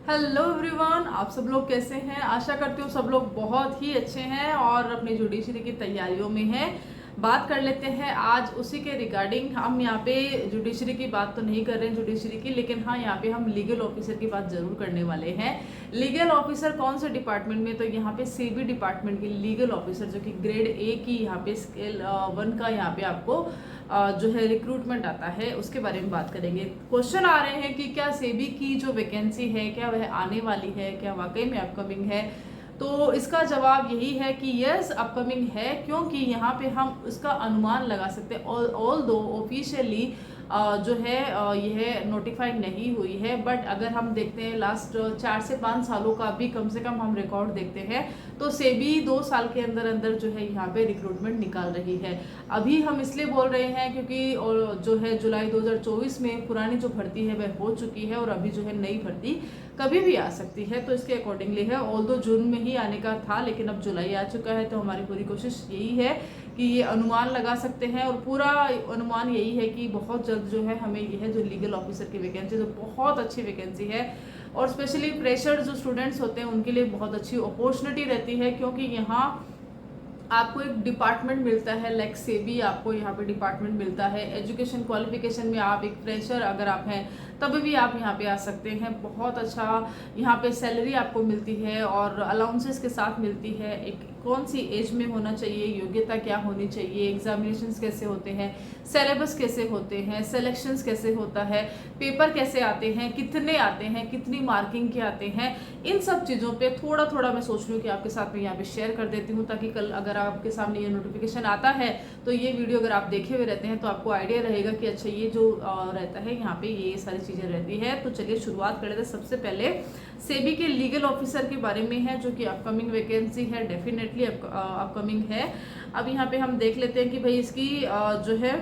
Hello everyone, आप सब लोग कैसे हैं। आशा करती हूँ सब लोग बहुत ही अच्छे हैं और अपनी जुडिशरी की तैयारियों में हैं। बात कर लेते हैं आज उसी के रिगार्डिंग। हम यहाँ पे जुडिशरी की बात तो नहीं कर रहे हैं जुडिशरी की, लेकिन हाँ यहाँ पे हम लीगल ऑफिसर की बात जरूर करने वाले हैं। लीगल ऑफिसर कौन से डिपार्टमेंट में, तो यहाँ पे सेबी डिपार्टमेंट की लीगल ऑफिसर जो कि ग्रेड ए की यहाँ पे स्केल 1 का यहाँ पे आपको जो है रिक्रूटमेंट आता है, उसके बारे में बात करेंगे। क्वेश्चन आ रहे हैं कि क्या सेबी की जो वैकेंसी है क्या वह आने वाली है, क्या वाकई में अपकमिंग है। तो इसका जवाब यही है कि यस अपकमिंग है, क्योंकि यहाँ पे हम उसका अनुमान लगा सकते हैं। ऑल दो ऑफिशियली जो है यह नोटिफाई नहीं हुई है, बट अगर हम देखते हैं लास्ट 4 से 5 सालों का भी कम से कम हम रिकॉर्ड देखते हैं तो सेबी 2 साल के अंदर अंदर जो है यहाँ पे रिक्रूटमेंट निकाल रही है। अभी हम इसलिए बोल रहे हैं क्योंकि और जो है जुलाई 2024 में पुरानी जो भर्ती है वह हो चुकी है और अभी जो है नई भर्ती कभी भी आ सकती है, तो इसके अकॉर्डिंगली है। ऑल दो जून में ही आने का था लेकिन अब जुलाई आ चुका है, तो हमारी पूरी कोशिश यही है कि ये अनुमान लगा सकते हैं और पूरा अनुमान यही है कि बहुत जल्द जो है हमें यह जो लीगल ऑफिसर की वैकेंसी, जो बहुत अच्छी वैकेंसी है और स्पेशली फ्रेशर जो स्टूडेंट्स होते हैं उनके लिए बहुत अच्छी अपॉर्चुनिटी रहती है, क्योंकि यहाँ आपको एक डिपार्टमेंट मिलता है लाइक सेबी, आपको यहाँ पे डिपार्टमेंट मिलता है। एजुकेशन क्वालिफिकेशन में आप एक फ्रेशर अगर आप हैं तब भी आप यहाँ पे आ सकते हैं। बहुत अच्छा यहाँ पे सैलरी आपको मिलती है और अलाउंसेस के साथ मिलती है। एक कौन सी एज में होना चाहिए, योग्यता क्या होनी चाहिए, एग्जामिनेशंस कैसे होते हैं, सिलेबस कैसे होते हैं, सिलेक्शंस कैसे होता है, पेपर कैसे आते हैं, कितने आते हैं, कितनी मार्किंग के आते हैं, इन सब चीज़ों पे थोड़ा थोड़ा मैं सोच रही हूँ कि आपके साथ में यहाँ पे शेयर कर देती हूँ, ताकि कल अगर आपके सामने ये नोटिफिकेशन आता है तो ये वीडियो अगर आप देखे हुए रहते हैं तो आपको आइडिया रहेगा कि अच्छा ये जो रहता है यहाँ पे ये सारी चीज़ें रहती है। तो चलिए शुरुआत कर लेते हैं। सबसे पहले सेबी के लीगल ऑफिसर के बारे में है, जो कि अपकमिंग वैकेंसी है, डेफिनेटली अपकमिंग है। अब यहाँ पे हम देख लेते हैं कि भाई इसकी जो है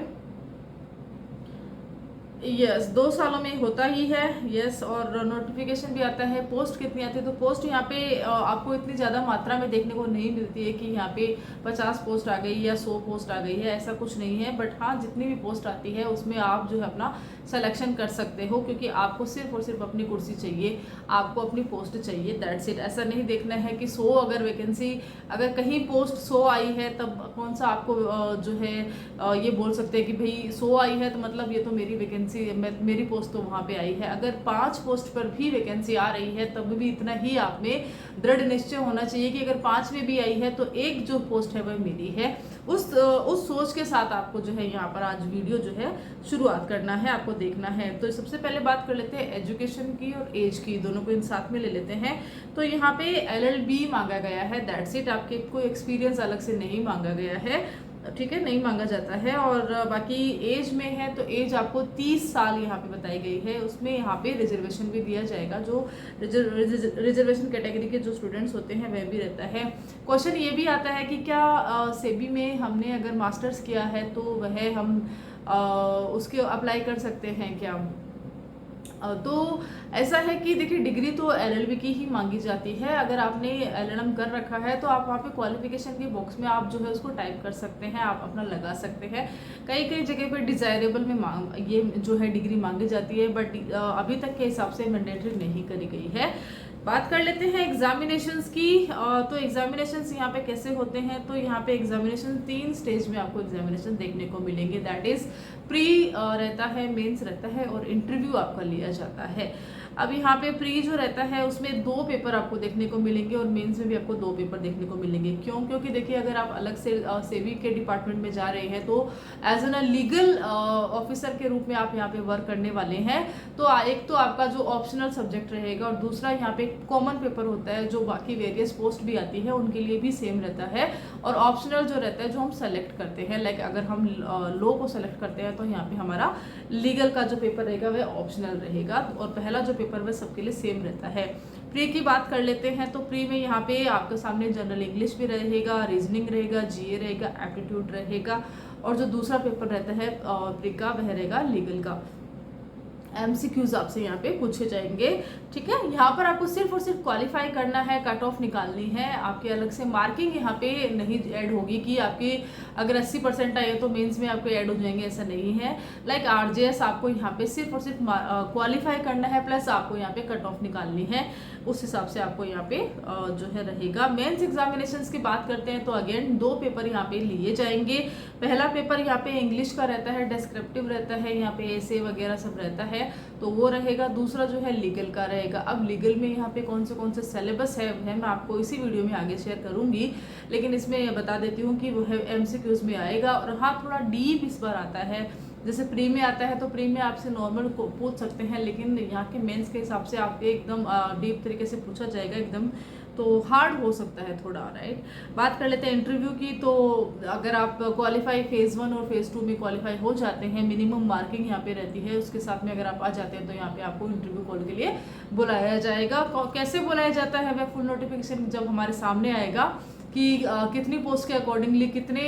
यस 2 सालों में होता ही है। यस, और नोटिफिकेशन भी आता है। पोस्ट कितनी आती है, तो पोस्ट यहाँ पे आपको इतनी ज़्यादा मात्रा में देखने को नहीं मिलती है कि यहाँ पे 50 पोस्ट आ गई या 100 पोस्ट आ गई है, ऐसा कुछ नहीं है। बट हाँ, जितनी भी पोस्ट आती है उसमें आप जो है अपना सिलेक्शन कर सकते हो, क्योंकि आपको सिर्फ और सिर्फ अपनी कुर्सी चाहिए, आपको अपनी पोस्ट चाहिए, दैट्स इट। ऐसा नहीं देखना है कि 100 अगर वैकेंसी, अगर कहीं पोस्ट 100 आई है तब कौन सा आपको जो है ये बोल सकते हैं कि भाई 100 आई है तो मतलब ये तो मेरी वैकेंसी, मेरी पोस्ट तो वहाँ पे आई है। अगर 5 पोस्ट पर भी वैकेंसी आ रही है तब भी इतना ही आप में दृढ़ निश्चय होना चाहिए कि अगर 5 में भी आई है तो एक जो पोस्ट है वह मेरी है। उस सोच के साथ आपको जो है यहाँ पर आज वीडियो जो है शुरुआत करना है, आपको देखना है। तो सबसे पहले बात कर लेते हैं एजुकेशन की और एज की, दोनों को इन साथ में ले लेते हैं। तो यहाँ पे LLB मांगा गया है, दैट्स इट। आपके कोई एक्सपीरियंस अलग से नहीं मांगा गया है, ठीक है, नहीं मांगा जाता है। और बाकी एज में है तो एज आपको 30 साल यहाँ पे बताई गई है। उसमें यहाँ पे रिजर्वेशन भी दिया जाएगा, जो रिजर्वेशन कैटेगरी के जो स्टूडेंट्स होते हैं वह भी रहता है। क्वेश्चन ये भी आता है कि क्या सेबी में हमने अगर मास्टर्स किया है तो वह हम उसके अप्लाई कर सकते हैं क्या। तो ऐसा है कि देखिए डिग्री तो LLB की ही मांगी जाती है। अगर आपने LLM कर रखा है तो आप वहाँ पे क्वालिफिकेशन के बॉक्स में आप जो है उसको टाइप कर सकते हैं, आप अपना लगा सकते हैं। कई कई जगह पे डिजायरेबल में ये जो है डिग्री मांगी जाती है, बट अभी तक के हिसाब से मैंडेटरी नहीं करी गई है। बात कर लेते हैं एग्जामिनेशंस की। तो एग्जामिनेशंस यहाँ पे कैसे होते हैं, तो यहाँ पे एग्जामिनेशन 3 स्टेज में आपको एग्जामिनेशन देखने को मिलेंगे। दैट इज प्री रहता है, मेंस रहता है और इंटरव्यू आपका लिया जाता है। अब यहाँ पे प्री जो रहता है उसमें 2 पेपर आपको देखने को मिलेंगे और मेंस में भी आपको 2 पेपर देखने को मिलेंगे। क्यों? क्योंकि देखिए अगर आप अलग से सेबी के डिपार्टमेंट में जा रहे हैं तो एज एन लीगल ऑफिसर के रूप में आप यहाँ पे वर्क करने वाले हैं। तो एक तो आपका जो ऑप्शनल सब्जेक्ट रहेगा और दूसरा यहाँ पे कॉमन पेपर होता है जो बाकी वेरियस पोस्ट भी आती है उनके लिए भी सेम रहता है। और ऑप्शनल जो रहता है जो हम सेलेक्ट करते हैं, लाइक अगर हम लॉ को सेलेक्ट करते हैं तो यहाँ पे हमारा लीगल का जो पेपर रहेगा वह ऑप्शनल रहेगा और पहला जो पेपर वह सबके लिए सेम रहता है। प्री की बात कर लेते हैं तो प्री में यहाँ पे आपके सामने जनरल इंग्लिश भी रहेगा, रीजनिंग रहेगा, GA रहेगा, एप्टीट्यूड रहेगा और जो दूसरा पेपर रहता है प्री का वह रहेगा लीगल का। MCQs आपसे यहाँ पे पूछे जाएंगे। ठीक है, यहाँ पर आपको सिर्फ और सिर्फ क्वालिफाई करना है, कट ऑफ निकालनी है, आपके अलग से मार्किंग यहाँ पे नहीं ऐड होगी कि आपकी अगर 80% आई है तो मेंस में आपको ऐड हो जाएंगे, ऐसा नहीं है। लाइक RJS आपको यहाँ पे सिर्फ और सिर्फ क्वालिफाई करना है, प्लस आपको यहाँ पे कट ऑफ निकालनी है, उस हिसाब से आपको यहाँ पे जो है रहेगा। मेंस एग्जामिनेशंस की बात करते हैं तो अगेन 2 पेपर यहाँ पे लिए जाएंगे। पहला पेपर यहाँ पे इंग्लिश का रहता है, डिस्क्रिप्टिव रहता है, यहाँ पे एसे वगैरह सब रहता है, तो वो रहेगा। दूसरा जो है लीगल का रहेगा। अब लीगल में यहाँ पे कौन से सिलेबस है मैं आपको इसी वीडियो में आगे शेयर करूंगी, लेकिन इसमें बता देती हूँ कि वो है MCQs में आएगा। और हाँ, थोड़ा डीप इस बार आता है, जैसे प्री में आता है तो प्री में आपसे नॉर्मल को पूछ सकते हैं, लेकिन यहाँ के मेंस के हिसाब से आपके एकदम डीप तरीके से पूछा जाएगा एकदम, तो हार्ड हो सकता है थोड़ा, राइट। बात कर लेते हैं इंटरव्यू की। तो अगर आप क्वालिफाई फेज़ 1 और फेज़ 2 में क्वालिफाई हो जाते हैं, मिनिमम मार्किंग यहाँ पे रहती है, उसके साथ में अगर आप आ जाते हैं तो यहाँ पे आपको इंटरव्यू कॉल के लिए बुलाया जाएगा। कैसे बुलाया जाता है वह फुल नोटिफिकेशन जब हमारे सामने आएगा कि कितनी पोस्ट के अकॉर्डिंगली कितने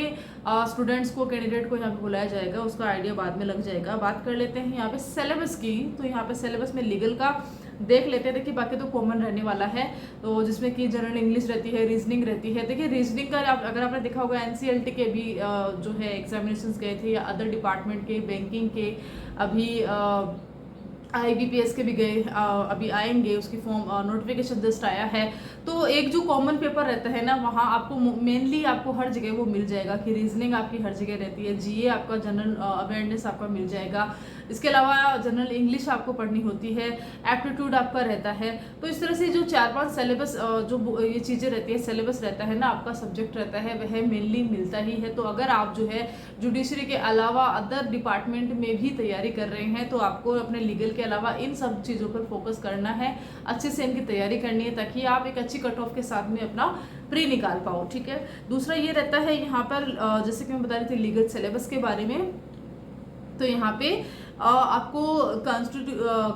स्टूडेंट्स को, कैंडिडेट को यहाँ पे बुलाया जाएगा, उसका आइडिया बाद में लग जाएगा। बात कर लेते हैं यहाँ पे सिलेबस की। तो यहाँ पे सिलेबस में लीगल का देख लेते हैं। देखिए बाकी तो कॉमन रहने वाला है, तो जिसमें कि जनरल इंग्लिश रहती है, रीजनिंग रहती है। देखिए रीजनिंग का अगर आपने देखा होगा NCLT के भी जो है एग्जामिनेशंस गए थे, या अदर डिपार्टमेंट के, बैंकिंग के, अभी IBPS के भी गए, अभी आएंगे, उसकी फॉर्म नोटिफिकेशन जस्ट आया है। तो एक जो कॉमन पेपर रहता है ना, वहाँ आपको मेनली आपको हर जगह वो मिल जाएगा कि रीजनिंग आपकी हर जगह रहती है, GA आपका जनरल अवेयरनेस आपका मिल जाएगा, इसके अलावा जनरल इंग्लिश आपको पढ़नी होती है, एप्टीट्यूड आपका रहता है। तो इस तरह से जो 4-5 सिलेबस जो ये चीज़ें रहती है, सिलेबस रहता है ना, आपका सब्जेक्ट रहता है, वह मेनली मिलता ही है। तो अगर आप जो है जुडिशरी के अलावा अदर डिपार्टमेंट में भी तैयारी कर रहे हैं, तो आपको अपने लीगल के अलावा इन सब चीज़ों पर फोकस करना है, अच्छे से इनकी तैयारी करनी है, ताकि आप एक अच्छी कट ऑफ के साथ में अपना प्री निकाल पाओ। ठीक है, दूसरा ये रहता है यहाँ पर, जैसे कि मैं बता रही थी लीगल सिलेबस के बारे में, तो यहाँ पे आपको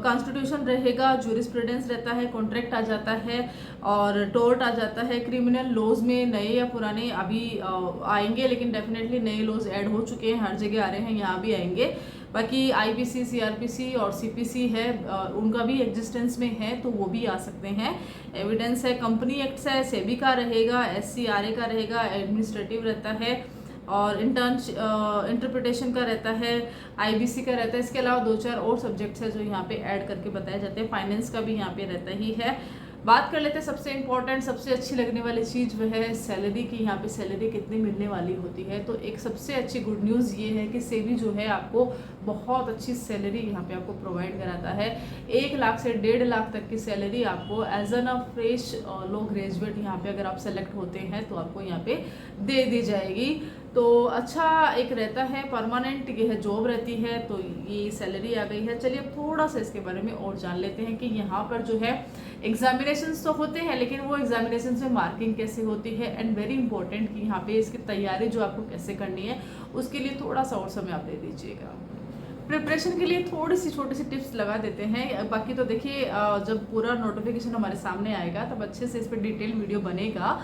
कॉन्स्टिट्यूशन रहेगा, ज्यूरिस्प्रूडेंस रहता है, कॉन्ट्रैक्ट आ जाता है, और टोर्ट आ जाता है। क्रिमिनल लॉज में नए या पुराने अभी आएंगे, लेकिन डेफिनेटली नए लॉज ऐड हो चुके हैं, हर जगह आ रहे हैं, यहाँ भी आएंगे। बाकी IPC, CRPC और CPC है, उनका भी एग्जिस्टेंस में है, तो वो भी आ सकते हैं। एविडेंस है, कंपनी एक्ट है, सेबी का रहेगा, SCRA का रहेगा, एडमिनिस्ट्रेटिव रहता है, और इंटरप्रिटेशन का रहता है, IBC का रहता है। इसके अलावा 2-4 और सब्जेक्ट्स है जो यहाँ पे ऐड करके बताए जाते हैं। फाइनेंस का भी यहाँ पे रहता ही है। बात कर लेते हैं सबसे इम्पोर्टेंट, सबसे अच्छी लगने वाली चीज़ वह है सैलरी की। यहाँ पे सैलरी कितनी मिलने वाली होती है, तो एक सबसे अच्छी गुड न्यूज़ ये है कि सेबी जो है आपको बहुत अच्छी सैलरी यहाँ पे आपको प्रोवाइड कराता है। 1 लाख से 1.5 लाख तक की सैलरी आपको as an freshly graduate यहाँ पे अगर आप सेलेक्ट होते हैं तो आपको यहाँ पे दे दी जाएगी। तो अच्छा एक रहता है, परमानेंट यह जॉब रहती है, तो ये सैलरी आ गई है। चलिए अब थोड़ा सा इसके बारे में और जान लेते हैं कि यहाँ पर जो है एग्जामिनेशंस तो होते हैं, लेकिन वो एग्जामिनेशंस में मार्किंग कैसे होती है, एंड वेरी इंपॉर्टेंट कि यहाँ पे इसकी तैयारी जो आपको कैसे करनी है, उसके लिए थोड़ा सा और समय आप दे दीजिएगा। प्रिपरेशन के लिए थोड़ी सी छोटी सी टिप्स लगा देते हैं। बाकी तो देखिए जब पूरा नोटिफिकेशन हमारे सामने आएगा तब अच्छे से इस पर डिटेल वीडियो बनेगा।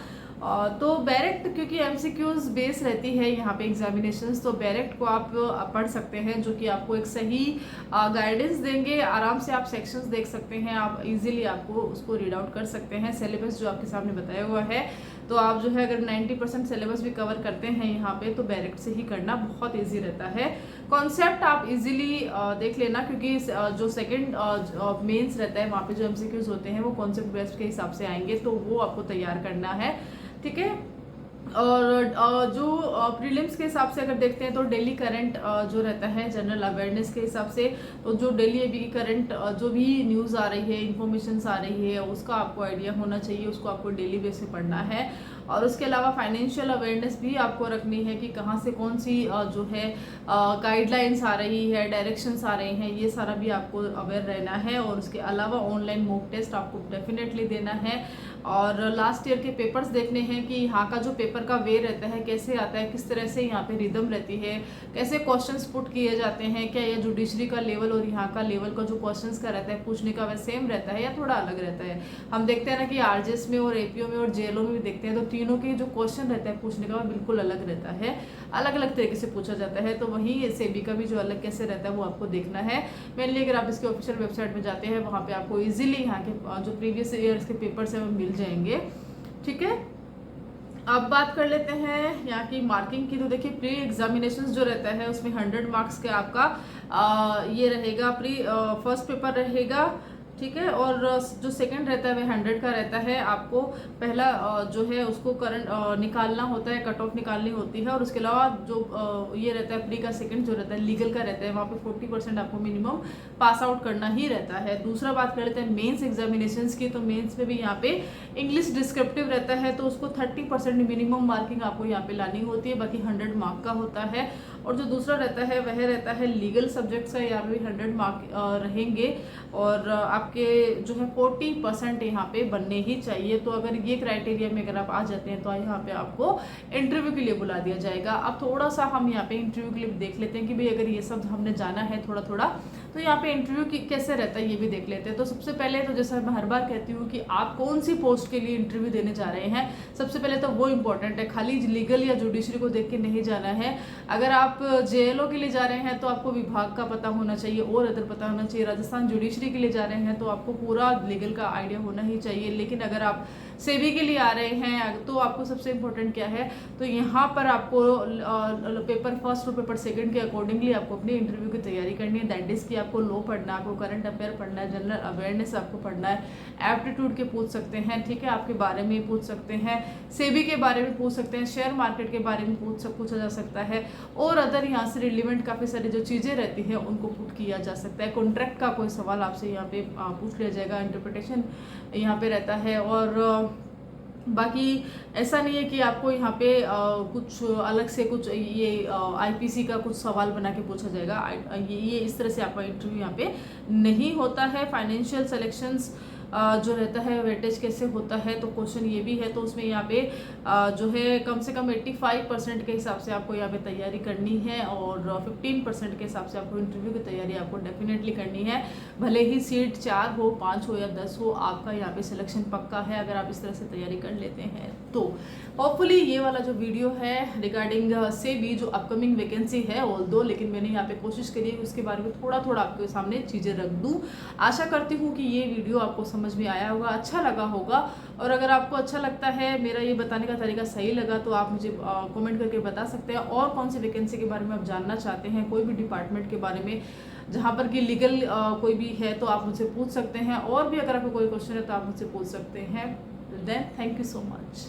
तो डायरेक्ट, क्योंकि MCQs बेस रहती है यहाँ पे एग्जामिनेशंस, तो डायरेक्ट को आप पढ़ सकते हैं, जो कि आपको एक सही गाइडेंस देंगे। आराम से आप सेक्शंस देख सकते हैं, आप इजीली आपको उसको रीड आउट कर सकते हैं। सिलेबस जो आपके सामने बताया हुआ है, तो आप जो है अगर 90% सिलेबस भी कवर करते हैं यहाँ पे, तो डायरेक्ट से ही करना बहुत ईजी रहता है। कॉन्सेप्ट आप इजीली देख लेना, क्योंकि जो सेकंड मेंस रहता है वहाँ पे जो MCQs होते हैं वो कॉन्सेप्ट बेस्ड के हिसाब से आएंगे, तो वो आपको तैयार करना है। ठीक है, और जो प्रीलिम्स के हिसाब से अगर देखते हैं तो डेली करंट जो रहता है जनरल अवेयरनेस के हिसाब से, तो जो डेली अभी करंट जो भी न्यूज़ आ रही है, इंफॉर्मेशंस आ रही है, उसका आपको आइडिया होना चाहिए, उसको आपको डेली बेस पे पढ़ना है। और उसके अलावा फाइनेंशियल अवेयरनेस भी आपको रखनी है कि कहाँ से कौन सी जो है गाइडलाइंस आ रही है, डायरेक्शंस आ रही हैं, ये सारा भी आपको अवेयर रहना है। और उसके अलावा ऑनलाइन मॉक टेस्ट आपको डेफिनेटली देना है, और लास्ट ईयर के पेपर्स देखने हैं कि यहाँ का जो पेपर पेपर का वे रहता है, कैसे आता है, किस तरह से यहाँ पे रिदम रहती है, कैसे क्वेश्चंस पुट किए जाते हैं, क्या ये जुडिशरी का लेवल और यहाँ का लेवल का जो क्वेश्चंस का रहता है पूछने का वह सेम रहता है या थोड़ा अलग रहता है। हम देखते हैं ना कि आरजेएस में और एपीओ में और जेएलओ में भी देखते हैं, तो तीनों के जो क्वेश्चन रहता है पूछने का वह बिल्कुल अलग रहता है, अलग अलग तरीके से पूछा जाता है। तो वहीं सेबी का भी जो अलग कैसे रहता है वो आपको देखना है। मेनली अगर आप इसके ऑफिशियल वेबसाइट में जाते हैं, वहाँ पे आपको इजीली यहाँ के जो प्रीवियस ईयर्स के पेपर्स हैं वो मिल जाएंगे। ठीक है, अब बात कर लेते हैं यहाँ की मार्किंग की। तो देखिए प्री एग्जामिनेशन जो रहता है उसमें 100 मार्क्स के आपका ये रहेगा, फर्स्ट पेपर रहेगा। ठीक है, और जो सेकंड रहता है वह 100 का रहता है। आपको पहला जो है उसको करंट निकालना होता है, कट ऑफ निकालनी होती है, और उसके अलावा जो ये रहता है प्री का सेकंड जो रहता है लीगल का रहता है, वहाँ पे 40% आपको मिनिमम पास आउट करना ही रहता है। दूसरा बात कर लेते हैं मेंस एग्जामिनेशंस की। तो मेंस में भी यहाँ पे इंग्लिश डिस्क्रिप्टिव रहता है, तो उसको 30% मिनिमम मार्किंग आपको यहाँ पे लानी होती है, बाकी 100 मार्क का होता है। और जो दूसरा रहता है वह रहता है लीगल सब्जेक्ट्स का, यहाँ पे 100 मार्क रहेंगे, और आपके जो है 40% यहाँ पे बनने ही चाहिए। तो अगर ये क्राइटेरिया में अगर आप आ जाते हैं तो यहाँ पे आपको इंटरव्यू के लिए बुला दिया जाएगा। अब थोड़ा सा हम यहाँ पे इंटरव्यू के लिए देख लेते हैं कि भाई अगर ये सब हमने जाना है थोड़ा थोड़ा, तो यहाँ पे इंटरव्यू की कैसे रहता है ये भी देख लेते हैं। तो सबसे पहले तो जैसा मैं हर बार कहती हूँ कि आप कौन सी पोस्ट के लिए इंटरव्यू देने जा रहे हैं, सबसे पहले तो वो इम्पोर्टेंट है। खाली लीगल या जुडिशरी को देख के नहीं जाना है। अगर आप जेएलओ के लिए जा रहे हैं तो आपको विभाग का पता होना चाहिए और अदर पता होना चाहिए। राजस्थान जुडिशरी के लिए जा रहे हैं तो आपको पूरा लीगल का आइडिया होना ही चाहिए। लेकिन अगर आप सेबी के लिए आ रहे हैं तो आपको सबसे इम्पोर्टेंट क्या है, तो यहाँ पर आपको पेपर फर्स्ट और पेपर सेकंड के अकॉर्डिंगली आपको अपनी इंटरव्यू की तैयारी करनी है। दैट इज कि आपको लॉ पढ़ना है, आपको करंट अफेयर पढ़ना है, जनरल अवेयरनेस आपको पढ़ना है, एप्टीट्यूड के पूछ सकते हैं। ठीक है, आपके बारे में पूछ सकते हैं, सेबी के बारे में पूछ सकते हैं, शेयर मार्केट के बारे में पूछा जा सकता है, और अदर यहाँ से रिलेवेंट काफ़ी सारी जो चीज़ें रहती हैं उनको पुट किया जा सकता है। कॉन्ट्रैक्ट का कोई सवाल आपसे यहाँ पे पूछ लिया जाएगा, इंटरप्रिटेशन यहाँ पे रहता है। और बाकी ऐसा नहीं है कि आपको यहाँ पे कुछ अलग से कुछ ये आईपीसी का कुछ सवाल बना के पूछा जाएगा। ये इस तरह से आपका इंटरव्यू यहाँ पे नहीं होता है। फाइनेंशियल सिलेक्शंस जो रहता है वेटेज कैसे होता है, तो क्वेश्चन ये भी है। तो उसमें यहाँ पे जो है कम से कम 85% के हिसाब से आपको यहाँ पे तैयारी करनी है, और 15% के हिसाब से आपको इंटरव्यू की तैयारी आपको डेफिनेटली करनी है। भले ही सीट 4 हो, 5 हो या 10 हो, आपका यहाँ पे सिलेक्शन पक्का है अगर आप इस तरह से तैयारी कर लेते हैं तो। होपफुली ये वाला जो वीडियो है रिगार्डिंग सेबी जो अपकमिंग वैकेंसी है ऑल्दो, लेकिन मैंने यहाँ पे कोशिश करी है उसके बारे में थोड़ा थोड़ा आपके सामने चीज़ें रख दूँ। आशा करती हूँ कि ये वीडियो आपको समझ में आया होगा, अच्छा लगा होगा। और अगर आपको अच्छा लगता है, मेरा ये बताने का तरीका सही लगा, तो आप मुझे कमेंट करके बता सकते हैं। और कौन सी वैकेंसी के बारे में आप जानना चाहते हैं, कोई भी डिपार्टमेंट के बारे में जहाँ पर कि लीगल कोई भी है तो आप मुझसे पूछ सकते हैं। और भी अगर आपको कोई क्वेश्चन है तो आप मुझसे पूछ सकते हैं। Then thank you so much.